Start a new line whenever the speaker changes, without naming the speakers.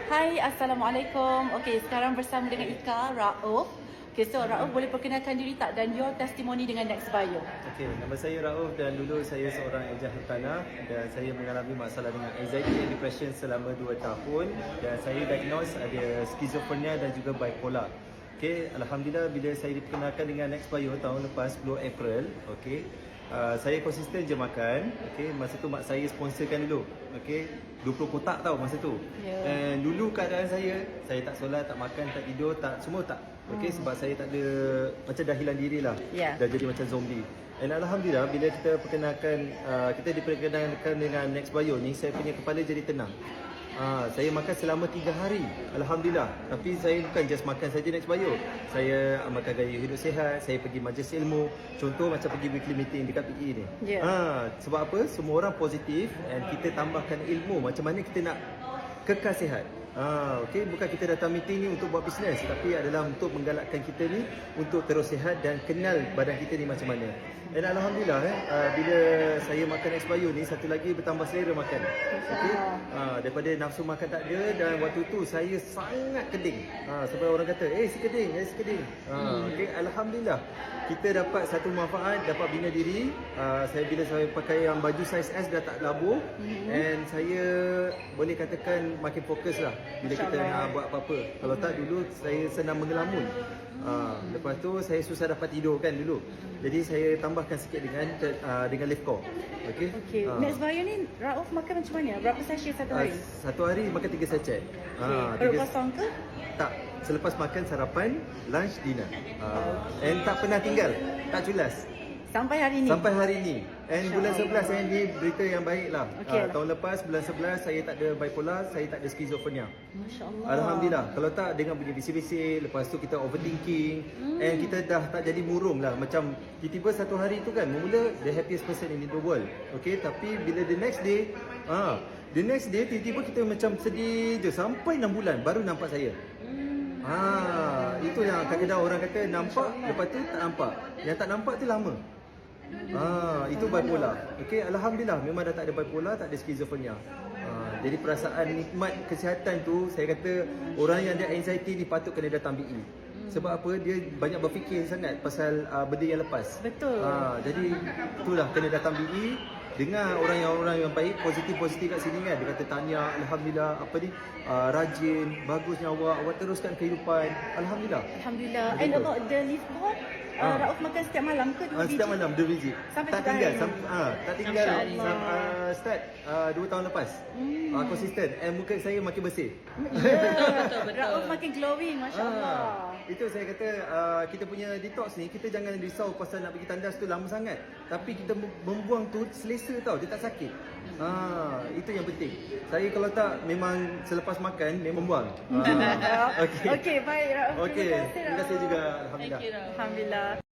Hai, Assalamualaikum. Okey, sekarang bersama dengan Ika, Rauf. Okey, so Rauf boleh perkenalkan diri tak dan your testimoni dengan Next Bio?
Okey, nama saya Rauf dan dulu saya seorang ejah hartanah dan saya mengalami masalah dengan anxiety and depression selama 2 tahun dan saya diagnose ada skizofrenia dan juga bipolar. Okey, alhamdulillah bila saya diperkenalkan dengan Next Bio tahun lepas 10 April, okey. Saya konsisten je makan. Okey, masa tu mak saya sponsorkan dulu. Okey, 20 kotak tau masa tu. Dan dulu keadaan saya tak solat, tak makan, tak tidur, tak semua tak. Okey, sebab saya tak ada, macam dah hilang diri lah. Dah jadi macam zombie. Dan alhamdulillah bila kita diperkenalkan dengan Next Bio ni, saya punya kepala jadi tenang. Saya makan selama 3 hari. Alhamdulillah. Tapi saya bukan just makan saja Next Bio. Saya amalkan gaya hidup sihat, saya pergi majlis ilmu. Contoh macam pergi weekly meeting dekat PE ni. Sebab apa? Semua orang positif dan kita tambahkan ilmu macam mana kita nak kekal sihat. Okey, bukan kita datang meeting ni untuk buat bisnes, tapi adalah untuk menggalakkan kita ni untuk terus sihat dan kenal badan kita ni macam mana. Dan alhamdulillah bila saya makan Next Bio ni, satu lagi bertambah selera makan. Okey, daripada nafsu makan tak ada dan waktu tu saya sangat keding. Sampai orang kata, si keding, si keding. Okey, alhamdulillah kita dapat satu manfaat, dapat bina diri. Bila saya pakai yang baju size S dah tak labur, and saya boleh katakan makin fokus lah bila kita nak buat apa-apa. Kalau tak dulu saya senang mengelamun. Lepas tu saya susah dapat tidur kan dulu. Jadi saya tambahkan sikit dengan Lifco. Okey.
Next Bio ni Rauf makan macam mana? Berapa sachet satu hari?
Satu hari makan 3 sachet.
Perut kosong ke?
Tak. Selepas makan sarapan, lunch, dinner. And tak pernah tinggal. Tak culas.
Sampai hari ni?
Sampai hari ni. And bulan 11 ni berita yang baik lah. Tahun lepas, bulan 11 saya tak ada bipolar, saya tak ada skizofrenia.
Masya Allah.
Alhamdulillah. Kalau tak dengan bunyi bising-bising, lepas tu kita overthinking, and kita dah tak jadi murung lah. Macam tiba-tiba satu hari tu kan, mula the happiest person in the world. Okay, tapi bila the next day, tiba-tiba kita macam sedih je. Sampai 6 bulan baru nampak saya. Itu yang kadang-kadang orang kata nampak, lepas tu tak nampak. Yang tak nampak tu lama. Itu bipolar. Okey, alhamdulillah memang dah tak ada bipolar, tak ada skizofrenia. Jadi perasaan nikmat kesihatan tu, saya kata orang yang ada anxiety ni patut kena datang BE. Sebab apa? Dia banyak berfikir sangat pasal benda yang lepas.
Betul.
Jadi itulah kena datang BE. Dengar orang yang baik, positif kat sini kan. Dia kata tahniah, alhamdulillah, rajin, bagusnya awak teruskan kehidupan. Alhamdulillah.
Alhamdulillah. And about the leaf board, Rauf makan setiap malam ke 2 biji?
Setiap malam 2 biji.
Sampai
tak tinggal. Tak tinggal. Start 2 tahun lepas. Konsisten. And muka saya makin bersih.
Betul. Rauf makin glowing, Masya Allah.
Itu saya kata kita punya detox ni, kita jangan risau pasal nak pergi tandas tu lama sangat. Tapi kita membuang tu selesa tau, dia tak sakit. Itu yang penting. Saya kalau tak, memang selepas makan memang buang.
Okey, baik Rauf.
Okey, terima kasih juga. Alhamdulillah.
Alhamdulillah.